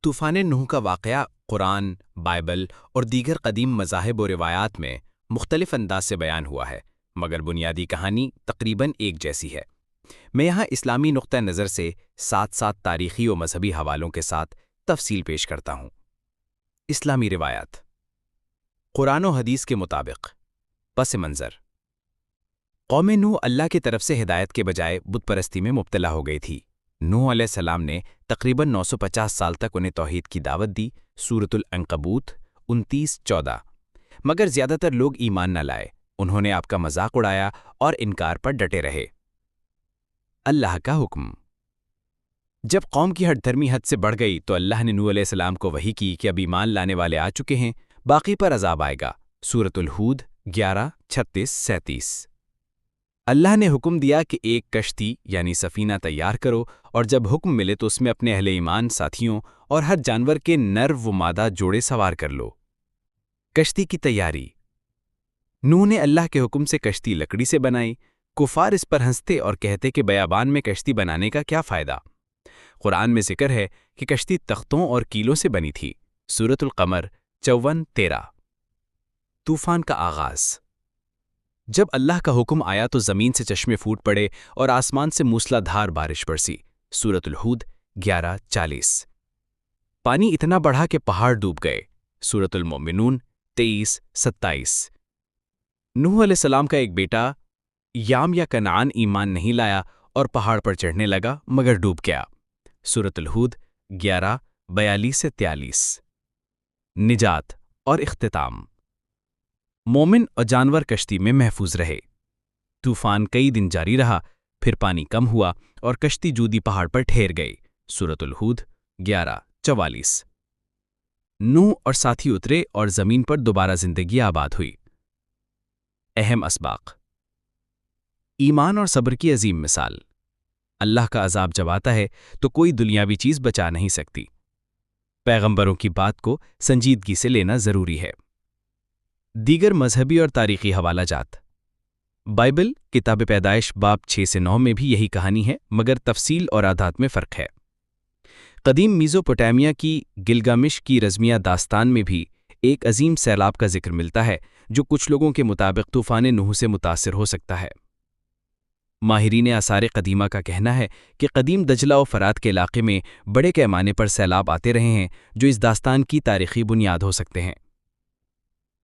طوفان نوح کا واقعہ قرآن، بائبل اور دیگر قدیم مذاہب و روایات میں مختلف انداز سے بیان ہوا ہے، مگر بنیادی کہانی تقریباً ایک جیسی ہے۔ میں یہاں اسلامی نقطہ نظر سے ساتھ ساتھ تاریخی و مذہبی حوالوں کے ساتھ تفصیل پیش کرتا ہوں۔ اسلامی روایات۔ قرآن و حدیث کے مطابق پس منظر: قوم نوح اللہ کی طرف سے ہدایت کے بجائے بت پرستی میں مبتلا ہو گئی تھی۔ نوح علیہ السلام نے تقریباً 950 سال تک انہیں توحید کی دعوت دی، سورۃ العنکبوت 29:14۔ مگر زیادہ تر لوگ ایمان نہ لائے، انہوں نے آپ کا مذاق اڑایا اور انکار پر ڈٹے رہے۔ اللہ کا حکم: جب قوم کی ہٹ دھرمی حد سے بڑھ گئی تو اللہ نے نوح علیہ السلام کو وحی کی کہ اب ایمان لانے والے آ چکے ہیں، باقی پر عذاب آئے گا، سورۃ الہود 11:36-37۔ اللہ نے حکم دیا کہ ایک کشتی یعنی سفینہ تیار کرو، اور جب حکم ملے تو اس میں اپنے اہل ایمان ساتھیوں اور ہر جانور کے نر و مادہ جوڑے سوار کر لو۔ کشتی کی تیاری: نوح نے اللہ کے حکم سے کشتی لکڑی سے بنائی۔ کفار اس پر ہنستے اور کہتے کہ بیابان میں کشتی بنانے کا کیا فائدہ؟ قرآن میں ذکر ہے کہ کشتی تختوں اور کیلوں سے بنی تھی، سورۃ القمر 54:13۔ طوفان کا آغاز: جب اللہ کا حکم آیا تو زمین سے چشمے پھوٹ پڑے اور آسمان سے موسلا دھار بارش برسی، سورۃ الہود 11:40۔ پانی اتنا بڑھا کہ پہاڑ ڈوب گئے، سورۃ المؤمنون 23:27۔ نوح علیہ السلام کا ایک بیٹا یام یا کنعان ایمان نہیں لایا اور پہاڑ پر چڑھنے لگا مگر ڈوب گیا، سورۃ الہود 11:42-43۔ نجات اور اختتام: مومن اور جانور کشتی میں محفوظ رہے۔ طوفان کئی دن جاری رہا، پھر پانی کم ہوا اور کشتی جودی پہاڑ پر ٹھہر گئی، سورۃ الہود 11:44۔ نوح اور ساتھی اترے اور زمین پر دوبارہ زندگی آباد ہوئی۔ اہم اسباق: ایمان اور صبر کی عظیم مثال۔ اللہ کا عذاب جب آتا ہے تو کوئی دنیاوی چیز بچا نہیں سکتی۔ پیغمبروں کی بات کو سنجیدگی سے لینا ضروری ہے۔ دیگر مذہبی اور تاریخی حوالہ جات: بائبل کتاب پیدائش باب 6-9 میں بھی یہی کہانی ہے، مگر تفصیل اور اعداد میں فرق ہے۔ قدیم میزوپوٹیمیا کی گلگامش کی رزمیہ داستان میں بھی ایک عظیم سیلاب کا ذکر ملتا ہے جو کچھ لوگوں کے مطابق طوفان نوح سے متاثر ہو سکتا ہے۔ ماہرین آثار قدیمہ کا کہنا ہے کہ قدیم دجلہ و فرات کے علاقے میں بڑے پیمانے پر سیلاب آتے رہے ہیں جو اس داستان کی تاریخی بنیاد ہو سکتے ہیں۔